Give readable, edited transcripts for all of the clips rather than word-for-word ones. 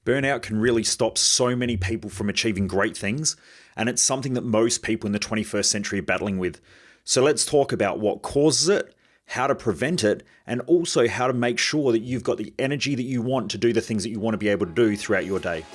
Burnout can really stop so many people from achieving great things, and it's something that most people in the 21st century are battling with. So let's talk about what causes it, how to prevent it, and also how to make sure that you've got the energy that you want to do the things that you want to be able to do throughout your day.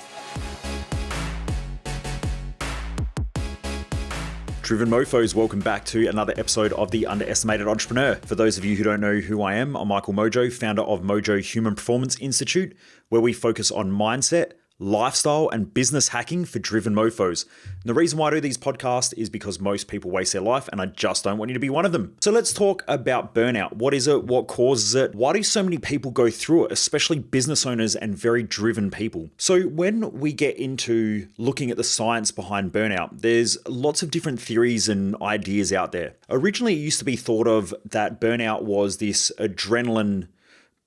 Driven Mofos, welcome back to another episode of The Underestimated Entrepreneur. For those of you who don't know who I am, I'm Michael Mojo, founder of Mojo Human Performance Institute, where we focus on mindset, lifestyle, and business hacking for driven mofos. And the reason why I do these podcasts is because most people waste their life, and I just don't want you to be one of them. So let's talk about burnout. What is it? What causes it? Why do so many people go through it, especially business owners and very driven people? So when we get into looking at the science behind burnout, there's lots of different theories and ideas out there. Originally, it used to be thought of that burnout was this adrenaline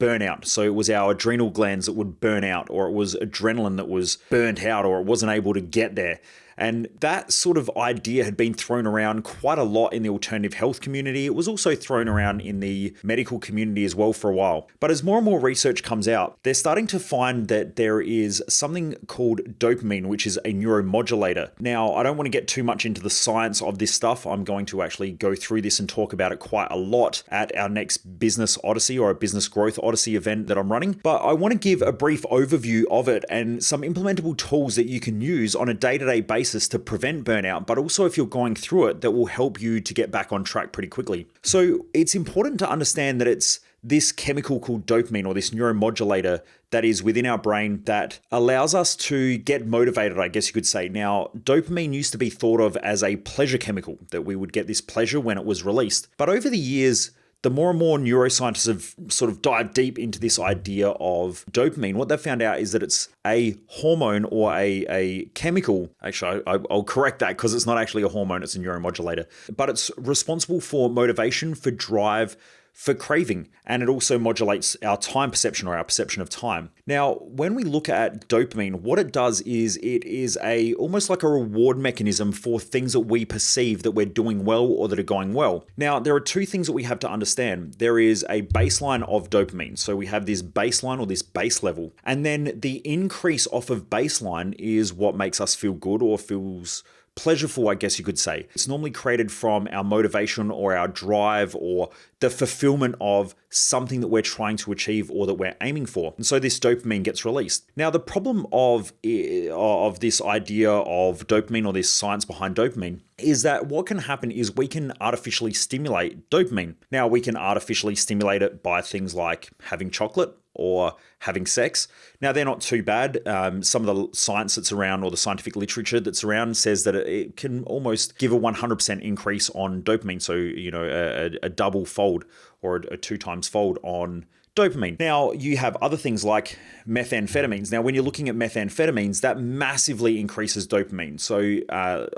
burnout. So it was our adrenal glands that would burn out, or it was adrenaline that was burnt out, or it wasn't able to get there. And that sort of idea had been thrown around quite a lot in the alternative health community. It was also thrown around in the medical community as well for a while. But as more and more research comes out, they're starting to find that there is something called dopamine, which is a neuromodulator. Now, I don't want to get too much into the science of this stuff. I'm going to actually go through this and talk about it quite a lot at our next Business Odyssey or a Business Growth Odyssey event that I'm running. But I want to give a brief overview of it and some implementable tools that you can use on a day-to-day basis to prevent burnout, but also if you're going through it, that will help you to get back on track pretty quickly. So it's important to understand that it's this chemical called dopamine, or this neuromodulator that is within our brain that allows us to get motivated, I guess you could say. Now, dopamine used to be thought of as a pleasure chemical, that we would get this pleasure when it was released. But over the years, the more and more neuroscientists have sort of dived deep into this idea of dopamine. What they've found out is that it's a hormone or a chemical. Actually, I'll correct that because it's not actually a hormone, it's a neuromodulator. But it's responsible for motivation, for drive, for craving, and it also modulates our time perception, or our perception of time. Now, when we look at dopamine, what it does is it is almost like a reward mechanism for things that we perceive that we're doing well or that are going well. Now, there are two things that we have to understand. There is a baseline of dopamine. So we have this baseline, or this base level, and then the increase off of baseline is what makes us feel good or feels pleasurable, I guess you could say. It's normally created from our motivation or our drive or the fulfillment of something that we're trying to achieve or that we're aiming for. And so this dopamine gets released. Now, the problem of this idea of dopamine, or this science behind dopamine, is that what can happen is we can artificially stimulate dopamine. Now, we can artificially stimulate it by things like having chocolate or having sex. Now, they're not too bad. Some of the science that's around, or the scientific literature that's around, says that it can almost give a 100% increase on dopamine. So, a double fold or a 2 times fold on dopamine. Now, you have other things like methamphetamines. Now, when you're looking at methamphetamines, that massively increases dopamine. So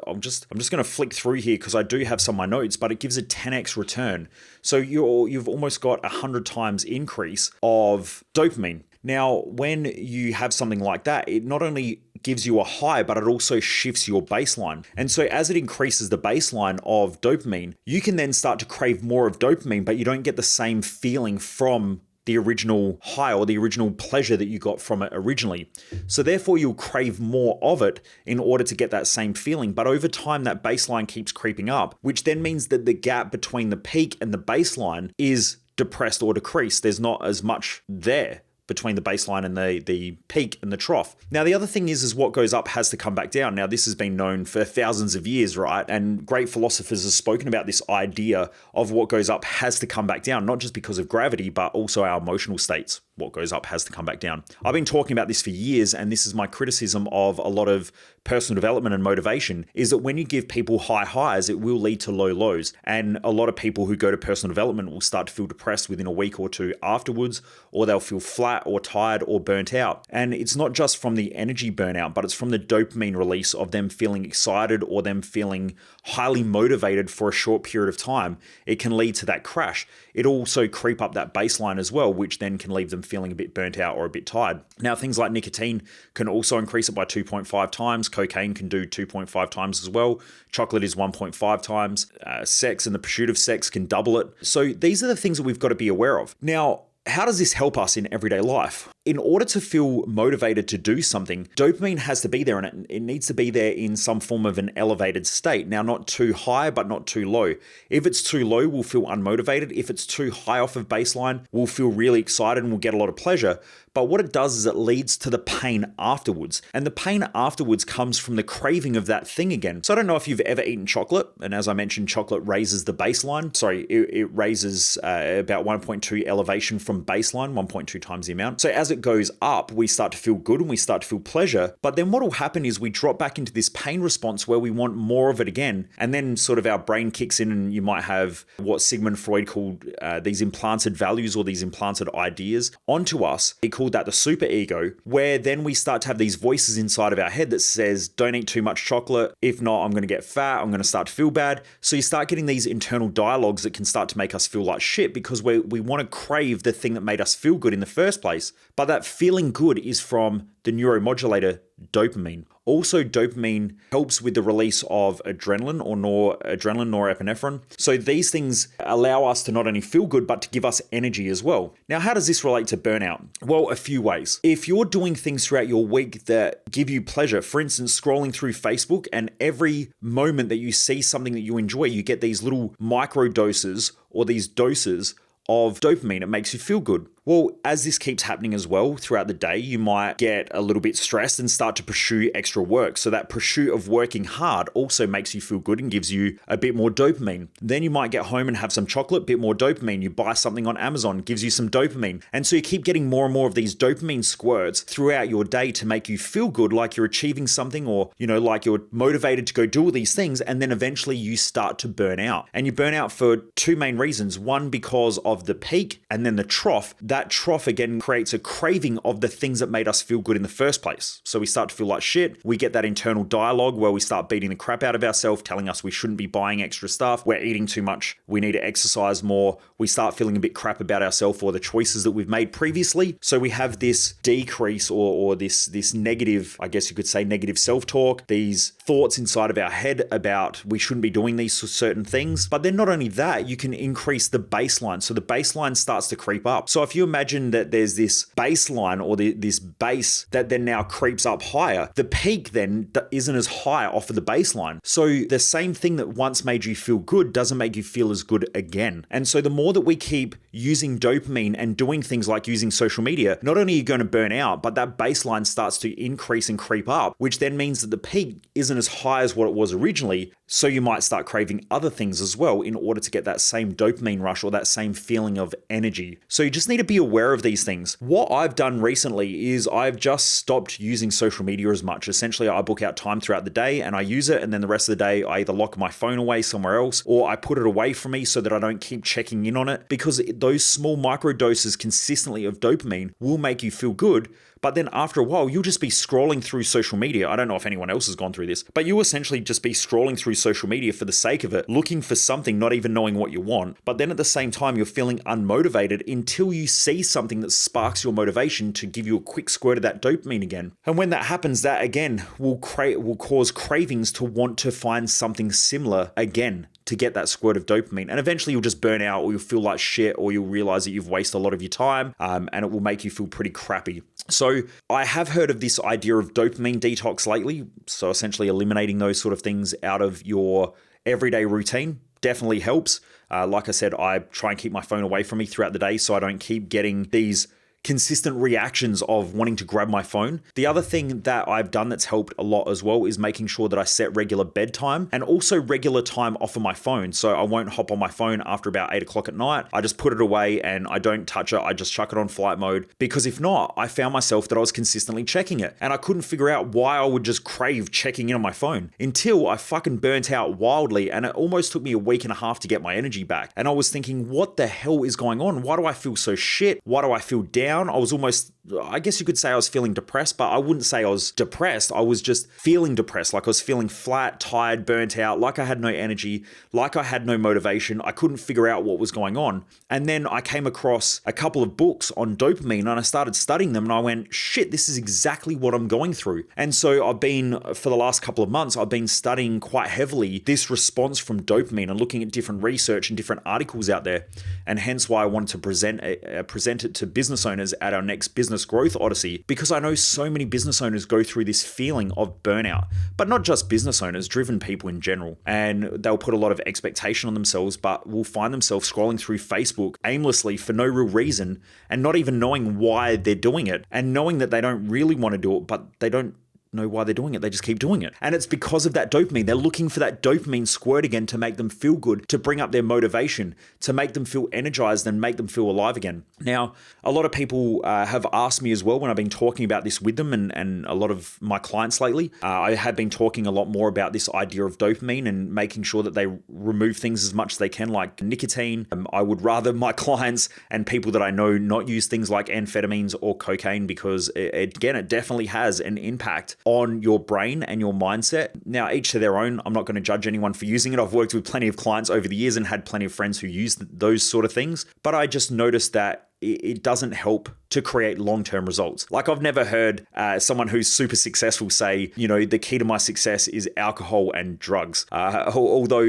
I'm just going to flick through here because I do have some of my notes, but it gives a 10x return. So you've almost got 100 times increase of dopamine. Now, when you have something like that, it not only gives you a high, but it also shifts your baseline. And so as it increases the baseline of dopamine, you can then start to crave more of dopamine, but you don't get the same feeling from the original high or the original pleasure that you got from it originally. So therefore, you'll crave more of it in order to get that same feeling. But over time, that baseline keeps creeping up, which then means that the gap between the peak and the baseline is depressed or decreased. There's not as much there between the baseline and the peak and the trough. Now, the other thing is what goes up has to come back down. Now, this has been known for thousands of years, right? And great philosophers have spoken about this idea of what goes up has to come back down, not just because of gravity, but also our emotional states. What goes up has to come back down. I've been talking about this for years, and this is my criticism of a lot of personal development and motivation, is that when you give people high highs, it will lead to low lows. And a lot of people who go to personal development will start to feel depressed within a week or two afterwards, or they'll feel flat or tired or burnt out. And it's not just from the energy burnout, but it's from the dopamine release of them feeling excited or them feeling highly motivated for a short period of time. It can lead to that crash. It also creep up that baseline as well, which then can leave them feeling a bit burnt out or a bit tired. Now, things like nicotine can also increase it by 2.5 times. Cocaine can do 2.5 times as well. Chocolate is 1.5 times. Sex and the pursuit of sex can double it. So these are the things that we've got to be aware of. Now, how does this help us in everyday life? in order to feel motivated to do something, dopamine has to be there, and it needs to be there in some form of an elevated state. Now, not too high, but not too low. If it's too low, we'll feel unmotivated. If it's too high off of baseline, we'll feel really excited and we'll get a lot of pleasure. But what it does is it leads to the pain afterwards. And the pain afterwards comes from the craving of that thing again. So I don't know if you've ever eaten chocolate. And as I mentioned, chocolate raises the baseline. Sorry, it raises about 1.2 elevation from baseline, 1.2 times the amount. So as it goes up, we start to feel good and we start to feel pleasure. But then what will happen is we drop back into this pain response where we want more of it again. And then sort of our brain kicks in, and you might have what Sigmund Freud called these implanted values or these implanted ideas onto us. He called that the super ego, where then we start to have these voices inside of our head that says, don't eat too much chocolate. If not, I'm going to get fat. I'm going to start to feel bad. So you start getting these internal dialogues that can start to make us feel like shit because we want to crave the thing that made us feel good in the first place. But that feeling good is from the neuromodulator dopamine. Also, dopamine helps with the release of adrenaline or norepinephrine. So these things allow us to not only feel good, but to give us energy as well. Now, how does this relate to burnout? Well, a few ways. If you're doing things throughout your week that give you pleasure, for instance, scrolling through Facebook, and every moment that you see something that you enjoy, you get these little micro doses or these doses of dopamine. It makes you feel good. Well, as this keeps happening as well throughout the day, you might get a little bit stressed and start to pursue extra work. So that pursuit of working hard also makes you feel good and gives you a bit more dopamine. Then you might get home and have some chocolate, bit more dopamine. You buy something on Amazon, gives you some dopamine. And so you keep getting more and more of these dopamine squirts throughout your day to make you feel good, like you're achieving something, or, like you're motivated to go do all these things. And then eventually you start to burn out. And you burn out for two main reasons. One, because of the peak, and then the trough. That trough again creates a craving of the things that made us feel good in the first place. So we start to feel like shit. We get that internal dialogue where we start beating the crap out of ourselves, telling us we shouldn't be buying extra stuff. We're eating too much. We need to exercise more. We start feeling a bit crap about ourselves or the choices that we've made previously. So we have this decrease or this negative, I guess you could say, negative self-talk, these thoughts inside of our head about we shouldn't be doing these certain things. But then not only that, you can increase the baseline. So the baseline starts to creep up. So if you imagine that there's this baseline or this base that then now creeps up higher, the peak then isn't as high off of the baseline. So the same thing that once made you feel good doesn't make you feel as good again. And so the more that we keep using dopamine and doing things like using social media, not only are you going to burn out, but that baseline starts to increase and creep up, which then means that the peak isn't as high as what it was originally. So you might start craving other things as well in order to get that same dopamine rush or that same feeling of energy. So you just need to be aware of these things. What I've done recently is I've just stopped using social media as much. Essentially, I book out time throughout the day and I use it, and then the rest of the day I either lock my phone away somewhere else or I put it away from me so that I don't keep checking in on it, because those small micro doses consistently of dopamine will make you feel good. But then after a while, you'll just be scrolling through social media. I don't know if anyone else has gone through this, but you essentially just be scrolling through social media for the sake of it, looking for something, not even knowing what you want. But then at the same time, you're feeling unmotivated until you see something that sparks your motivation to give you a quick squirt of that dopamine again. And when that happens, that again will cause cravings to want to find something similar again, to get that squirt of dopamine. And eventually you'll just burn out, or you'll feel like shit, or you'll realize that you've wasted a lot of your time, and it will make you feel pretty crappy. So I have heard of this idea of dopamine detox lately. So essentially eliminating those sort of things out of your everyday routine definitely helps. Like I said, I try and keep my phone away from me throughout the day so I don't keep getting these consistent reactions of wanting to grab my phone. The other thing that I've done that's helped a lot as well is making sure that I set regular bedtime and also regular time off of my phone. So I won't hop on my phone after about 8 o'clock at night. I just put it away and I don't touch it. I just chuck it on flight mode, because if not, I found myself that I was consistently checking it and I couldn't figure out why I would just crave checking in on my phone until I fucking burnt out wildly, and it almost took me a week and a half to get my energy back. And I was thinking, what the hell is going on? Why do I feel so shit? Why do I feel down? I was almost, I guess you could say I was feeling depressed, but I wouldn't say I was depressed. I was just feeling depressed, like I was feeling flat, tired, burnt out, like I had no energy, like I had no motivation. I couldn't figure out what was going on. And then I came across a couple of books on dopamine and I started studying them and I went, shit, this is exactly what I'm going through. And so for the last couple of months, I've been studying quite heavily this response from dopamine and looking at different research and different articles out there. And hence why I wanted to present it to business owners at our next business business growth odyssey because I know so many business owners go through this feeling of burnout, but not just business owners, driven people in general. And they'll put a lot of expectation on themselves, but will find themselves scrolling through Facebook aimlessly for no real reason and not even knowing why they're doing it, and knowing that they don't really want to do it, but they don't know why they're doing it. They just keep doing it. And it's because of that dopamine. They're looking for that dopamine squirt again to make them feel good, to bring up their motivation, to make them feel energized and make them feel alive again. Now, a lot of people have asked me as well when I've been talking about this with them and a lot of my clients lately. I have been talking a lot more about this idea of dopamine and making sure that they remove things as much as they can, like nicotine. I would rather my clients and people that I know not use things like amphetamines or cocaine because, it definitely has an impact on your brain and your mindset. Now, each to their own. I'm not going to judge anyone for using it. I've worked with plenty of clients over the years and had plenty of friends who use those sort of things. But I just noticed that it doesn't help to create long-term results. Like, I've never heard someone who's super successful say, the key to my success is alcohol and drugs. Although,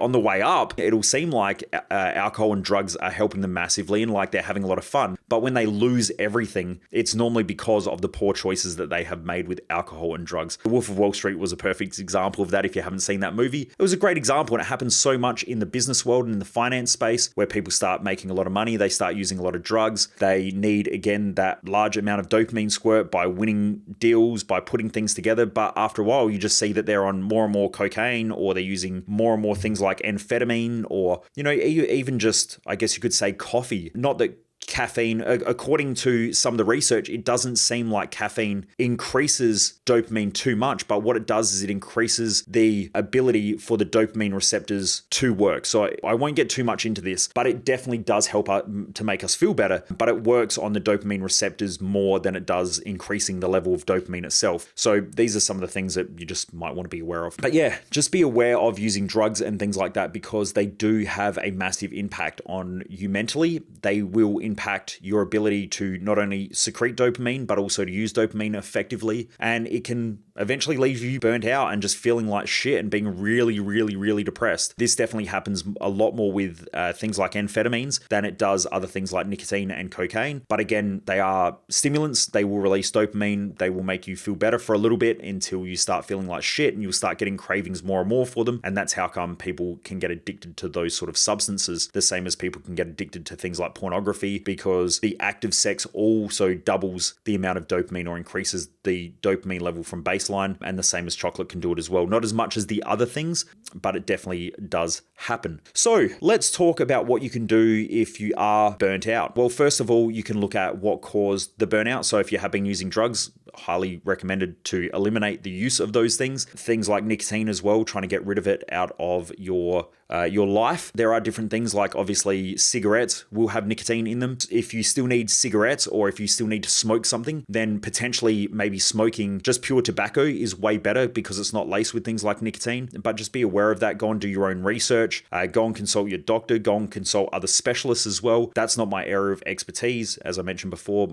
on the way up, it'll seem like alcohol and drugs are helping them massively and like they're having a lot of fun. But when they lose everything, it's normally because of the poor choices that they have made with alcohol and drugs. The Wolf of Wall Street was a perfect example of that if you haven't seen that movie. It was a great example, and it happens so much in the business world and in the finance space where people start making a lot of money, they start using a lot of drugs, they need, again, that large amount of dopamine squirt by winning deals, by putting things together. But after a while, you just see that they're on more and more cocaine, or they're using more and more things like amphetamine, or, even just, I guess you could say, coffee. Not that caffeine, according to some of the research, it doesn't seem like caffeine increases dopamine too much, but what it does is it increases the ability for the dopamine receptors to work. So I won't get too much into this, but it definitely does help to make us feel better, but it works on the dopamine receptors more than it does increasing the level of dopamine itself. So these are some of the things that you just might want to be aware of. But yeah, just be aware of using drugs and things like that because they do have a massive impact on you mentally. They will impact your ability to not only secrete dopamine, but also to use dopamine effectively. And it can eventually leave you burnt out and just feeling like shit and being really, really, really depressed. This definitely happens a lot more with things like amphetamines than it does other things like nicotine and cocaine. But again, they are stimulants. They will release dopamine. They will make you feel better for a little bit until you start feeling like shit and you'll start getting cravings more and more for them. And that's how come people can get addicted to those sort of substances, the same as people can get addicted to things like pornography, because the act of sex also doubles the amount of dopamine or increases the dopamine level from baseline, and the same as chocolate can do it as well. Not as much as the other things, but it definitely does happen. So let's talk about what you can do if you are burnt out. Well, first of all, you can look at what caused the burnout. So if you have been using drugs, highly recommended to eliminate the use of those things. Things like nicotine as well, trying to get rid of it out of your life. There are different things, like obviously cigarettes will have nicotine in them. If you still need cigarettes, or if you still need to smoke something, then potentially maybe smoking just pure tobacco is way better because it's not laced with things like nicotine. But just be aware of that. Go and do your own research. Go and consult your doctor. Go and consult other specialists as well. That's not my area of expertise. As I mentioned before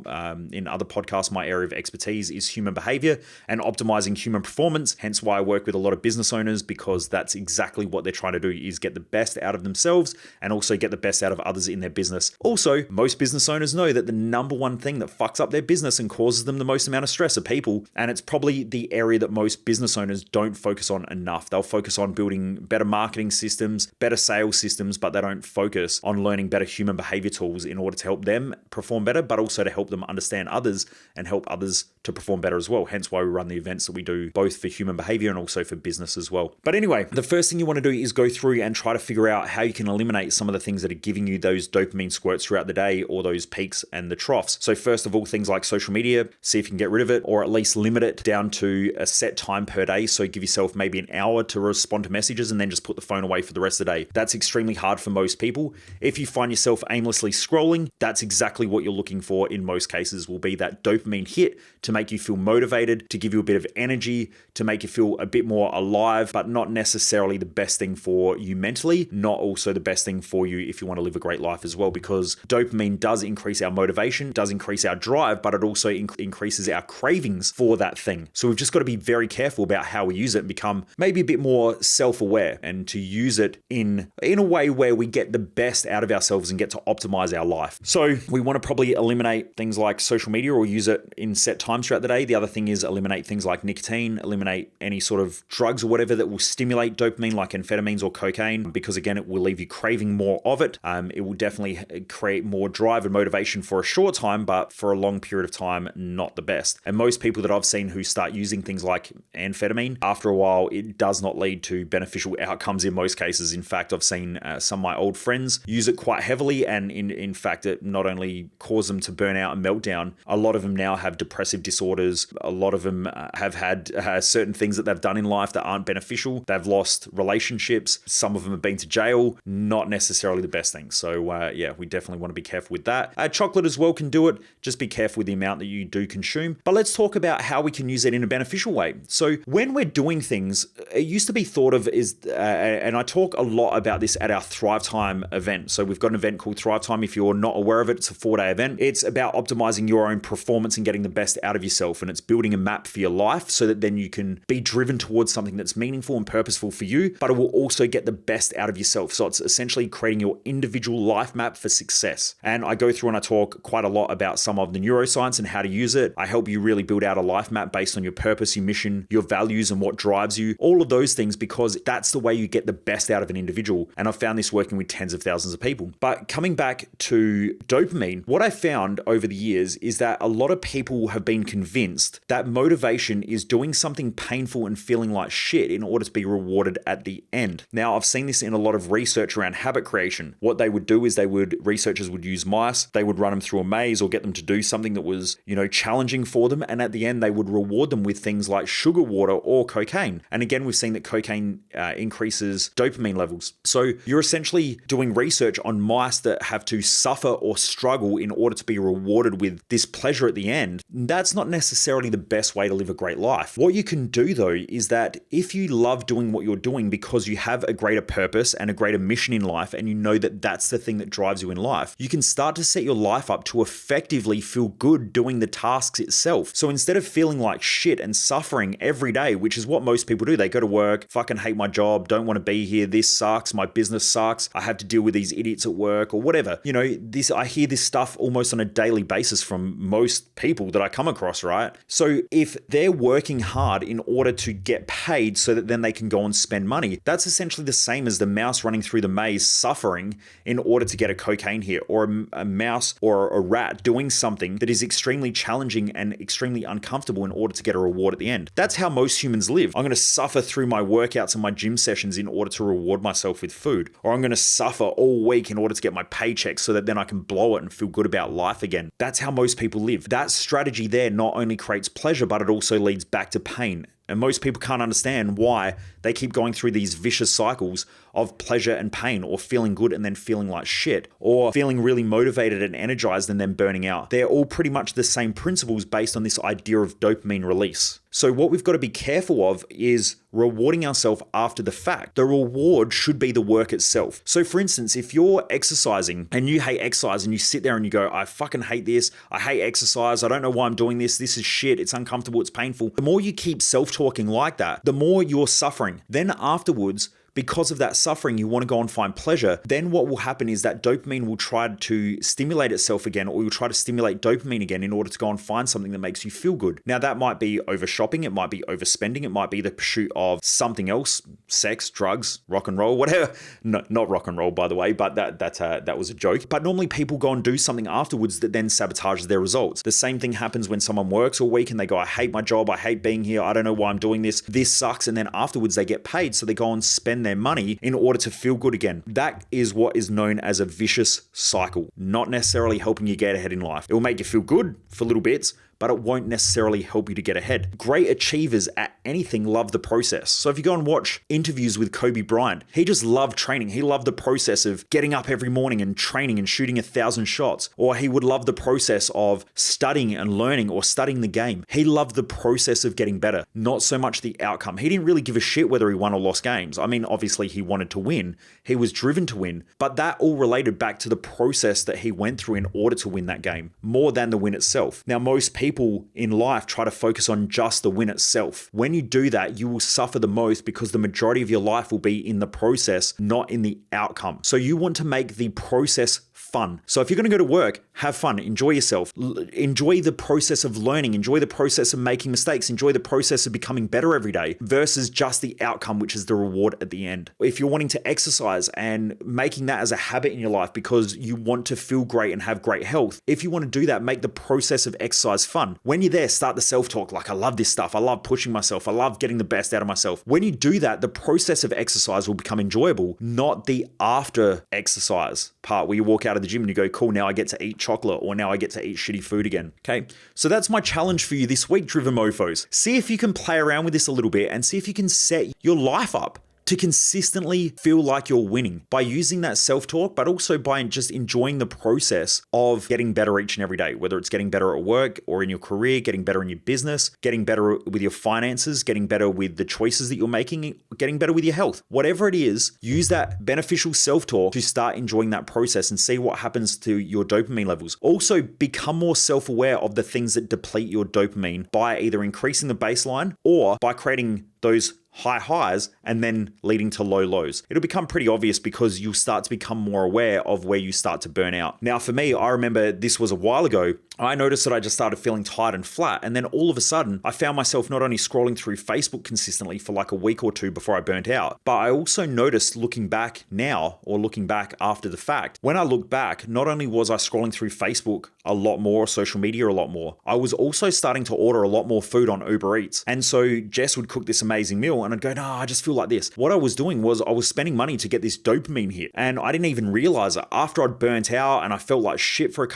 in other podcasts, my area of expertise is human behavior and optimizing human performance. Hence why I work with a lot of business owners, because that's exactly what they're trying to do, is get the best out of themselves and also get the best out of others in their business. Also, most business owners know that the number one thing that fucks up their business and causes them the most amount of stress are people. And it's probably the area that most business owners don't focus on enough. They'll focus on building better marketing systems, better sales systems, but they don't focus on learning better human behavior tools in order to help them perform better, but also to help them understand others and help others to perform better as well. Hence why we run the events that we do, both for human behavior and also for business as well. But anyway, the first thing you want to do is go through and try to figure out how you can eliminate some of the things that are giving you those dopamine squirts throughout the day, or those peaks and the troughs. So first of all, things like social media, see if you can get rid of it, or at least limit it down to a set time per day. So give yourself maybe an hour to respond to messages and then just put the phone away for the rest of the day. That's extremely hard for most people. If you find yourself aimlessly scrolling, that's exactly what you're looking for in most cases, will be that dopamine hit to make you you feel motivated, to give you a bit of energy, to make you feel a bit more alive, but not necessarily the best thing for you mentally, not also the best thing for you if you want to live a great life as well, because dopamine does increase our motivation, does increase our drive, but it also increases our cravings for that thing. So we've just got to be very careful about how we use it and become maybe a bit more self-aware, and to use it in a way where we get the best out of ourselves and get to optimize our life. So we want to probably eliminate things like social media or use it in set times throughout the day. The other thing is eliminate things like nicotine, eliminate any sort of drugs or whatever that will stimulate dopamine like amphetamines or cocaine, because again, it will leave you craving more of it. It will definitely create more drive and motivation for a short time, but for a long period of time, not the best. And most people that I've seen who start using things like amphetamine, after a while, it does not lead to beneficial outcomes in most cases. In fact, I've seen some of my old friends use it quite heavily, and in fact, it not only caused them to burn out and meltdown, a lot of them now have depressive disorders. A lot of them have had certain things that they've done in life that aren't beneficial. They've lost relationships. Some of them have been to jail. Not necessarily the best thing. So yeah, we definitely want to be careful with that. Chocolate as well can do it. Just be careful with the amount that you do consume. But let's talk about how we can use it in a beneficial way. So when we're doing things, it used to be thought of as, and I talk a lot about this at our Thrive Time event. So we've got an event called Thrive Time. If you're not aware of it, it's a 4-day event. It's about optimizing your own performance and getting the best out of yourself. And it's building a map for your life so that then you can be driven towards something that's meaningful and purposeful for you, but it will also get the best out of yourself. So it's essentially creating your individual life map for success. And I go through and I talk quite a lot about some of the neuroscience and how to use it. I help you really build out a life map based on your purpose, your mission, your values, and what drives you, all of those things, because that's the way you get the best out of an individual. And I've found this working with tens of thousands of people. But coming back to dopamine, what I found over the years is that a lot of people have been convinced that motivation is doing something painful and feeling like shit in order to be rewarded at the end. Now, I've seen this in a lot of research around habit creation. What they would do is researchers would use mice, they would run them through a maze or get them to do something that was, challenging for them. And at the end, they would reward them with things like sugar water or cocaine. And again, we've seen that cocaine increases dopamine levels. So you're essentially doing research on mice that have to suffer or struggle in order to be rewarded with this pleasure at the end. That's not necessarily the best way to live a great life. What you can do though is that if you love doing what you're doing because you have a greater purpose and a greater mission in life, and you know that that's the thing that drives you in life, you can start to set your life up to effectively feel good doing the tasks itself. So instead of feeling like shit and suffering every day, which is what most people do, they go to work, fucking hate my job, don't want to be here, this sucks, my business sucks, I have to deal with these idiots at work or whatever. I hear this stuff almost on a daily basis from most people that I come across, right? So if they're working hard in order to get paid so that then they can go and spend money, that's essentially the same as the mouse running through the maze suffering in order to get a cocaine hit, or a mouse or a rat doing something that is extremely challenging and extremely uncomfortable in order to get a reward at the end. That's how most humans live. I'm going to suffer through my workouts and my gym sessions in order to reward myself with food, or I'm going to suffer all week in order to get my paycheck so that then I can blow it and feel good about life again. That's how most people live. That strategy there not only creates pleasure, but it also leads back to pain. And most people can't understand why they keep going through these vicious cycles of pleasure and pain, or feeling good and then feeling like shit, or feeling really motivated and energized and then burning out. They're all pretty much the same principles based on this idea of dopamine release. So what we've got to be careful of is rewarding ourselves after the fact. The reward should be the work itself. So for instance, if you're exercising and you hate exercise and you sit there and you go, I fucking hate this, I hate exercise, I don't know why I'm doing this is shit, it's uncomfortable, it's painful. The more you keep self-talking like that, the more you're suffering. Then afterwards, because of that suffering, you want to go and find pleasure. Then what will happen is that dopamine will try to stimulate itself again, or you'll try to stimulate dopamine again in order to go and find something that makes you feel good. Now that might be over shopping, it might be overspending, it might be the pursuit of something else, sex, drugs, rock and roll, whatever. No, not rock and roll, by the way, but that was a joke. But normally people go and do something afterwards that then sabotages their results. The same thing happens when someone works all week and they go, I hate my job, I hate being here, I don't know why I'm doing this sucks. And then afterwards they get paid, so they go and spend their money in order to feel good again. That is what is known as a vicious cycle, not necessarily helping you get ahead in life. It will make you feel good for little bits, but it won't necessarily help you to get ahead. Great achievers at anything love the process. So if you go and watch interviews with Kobe Bryant, he just loved training. He loved the process of getting up every morning and training and shooting 1,000 shots. Or he would love the process of studying and learning or studying the game. He loved the process of getting better, not so much the outcome. He didn't really give a shit whether he won or lost games. I mean, obviously he wanted to win. He was driven to win, but that all related back to the process that he went through in order to win that game, more than the win itself. Now, most people in life try to focus on just the win itself. When you do that, you will suffer the most because the majority of your life will be in the process, not in the outcome. So you want to make the process fun. So if you're going to go to work, have fun, enjoy yourself, enjoy the process of learning, enjoy the process of making mistakes, enjoy the process of becoming better every day versus just the outcome, which is the reward at the end. If you're wanting to exercise and making that as a habit in your life because you want to feel great and have great health, if you want to do that, make the process of exercise fun. When you're there, start the self-talk like, I love this stuff. I love pushing myself. I love getting the best out of myself. When you do that, the process of exercise will become enjoyable, not the after exercise part where you walk out of the gym and you go, cool, now I get to eat chocolate or now I get to eat shitty food again. Okay, so that's my challenge for you this week, Driven Mofos. See if you can play around with this a little bit and see if you can set your life up to consistently feel like you're winning by using that self-talk, but also by just enjoying the process of getting better each and every day, whether it's getting better at work or in your career, getting better in your business, getting better with your finances, getting better with the choices that you're making, getting better with your health. Whatever it is, use that beneficial self-talk to start enjoying that process and see what happens to your dopamine levels. Also, become more self-aware of the things that deplete your dopamine by either increasing the baseline or by creating those high highs and then leading to low lows. It'll become pretty obvious because you'll start to become more aware of where you start to burn out. Now, for me, I remember this was a while ago. I noticed that I just started feeling tired and flat. And then all of a sudden, I found myself not only scrolling through Facebook consistently for like a week or two before I burnt out, but I also noticed looking back now or looking back after the fact, when I look back, not only was I scrolling through Facebook a lot more, social media a lot more, I was also starting to order a lot more food on Uber Eats. And so Jess would cook this amazing meal and I'd go, no, I just feel like this. What I was doing was I was spending money to get this dopamine hit. And I didn't even realize it. After I'd burnt out and I felt like shit for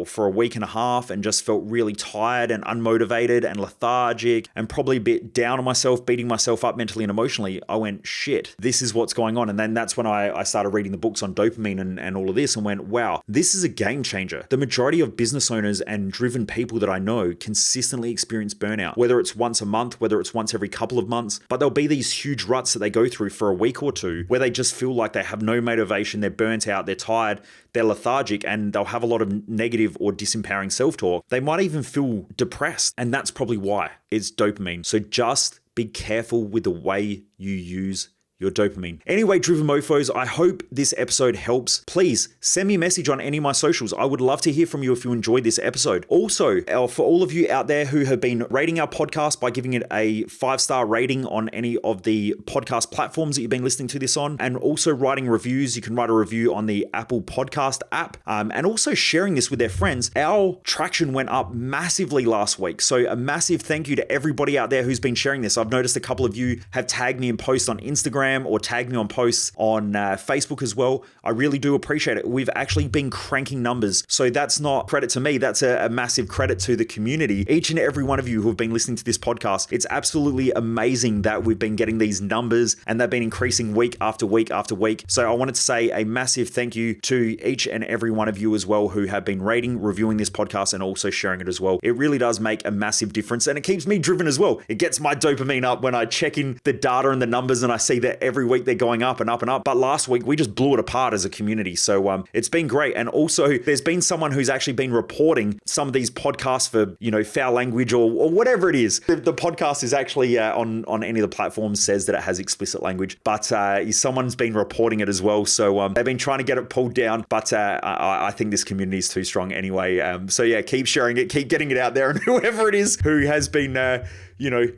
for a week and a half and just felt really tired and unmotivated and lethargic and probably a bit down on myself, beating myself up mentally and emotionally, I went, shit, this is what's going on. And then that's when I started reading the books on dopamine and all of this and went, wow, this is a game changer. The majority of business owners and driven people that I know consistently experience burnout, whether it's once a month, whether it's once every couple of months, but there'll be these huge ruts that they go through for a week or two where they just feel like they have no motivation, they're burnt out, they're tired, they're lethargic, and they'll have a lot of negative or disempowering self-talk. They might even feel depressed, and that's probably why. It's dopamine. So just be careful with the way you use your dopamine. Anyway, Driven Mofos, I hope this episode helps. Please send me a message on any of my socials. I would love to hear from you if you enjoyed this episode. Also, for all of you out there who have been rating our podcast by giving it a 5-star rating on any of the podcast platforms that you've been listening to this on, and also writing reviews, you can write a review on the Apple Podcast app, and also sharing this with their friends. Our traction went up massively last week. So a massive thank you to everybody out there who's been sharing this. I've noticed a couple of you have tagged me in posts on Instagram or tag me on posts on Facebook as well. I really do appreciate it. We've actually been cranking numbers. So that's not credit to me. That's a massive credit to the community. Each and every one of you who have been listening to this podcast, it's absolutely amazing that we've been getting these numbers and they've been increasing week after week after week. So I wanted to say a massive thank you to each and every one of you as well who have been rating, reviewing this podcast and also sharing it as well. It really does make a massive difference and it keeps me driven as well. It gets my dopamine up when I check in the data and the numbers and I see that every week they're going up and up and up. But last week we just blew it apart as a community. So it's been great. And also there's been someone who's actually been reporting some of these podcasts for, foul language or whatever it is. The podcast is actually on any of the platforms says that it has explicit language, but someone's been reporting it as well. So they've been trying to get it pulled down, but I think this community is too strong anyway. So yeah, keep sharing it, keep getting it out there. And whoever it is who has been,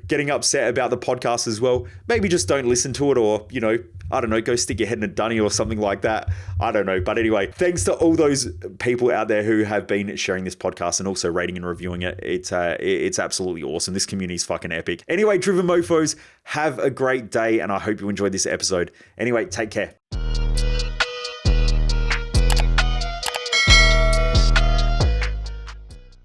getting upset about the podcast as well, maybe just don't listen to it or, I don't know, go stick your head in a dunny or something like that. I don't know. But anyway, thanks to all those people out there who have been sharing this podcast and also rating and reviewing it. It's absolutely awesome. This community is fucking epic. Anyway, Driven Mofos, have a great day and I hope you enjoyed this episode. Anyway, take care.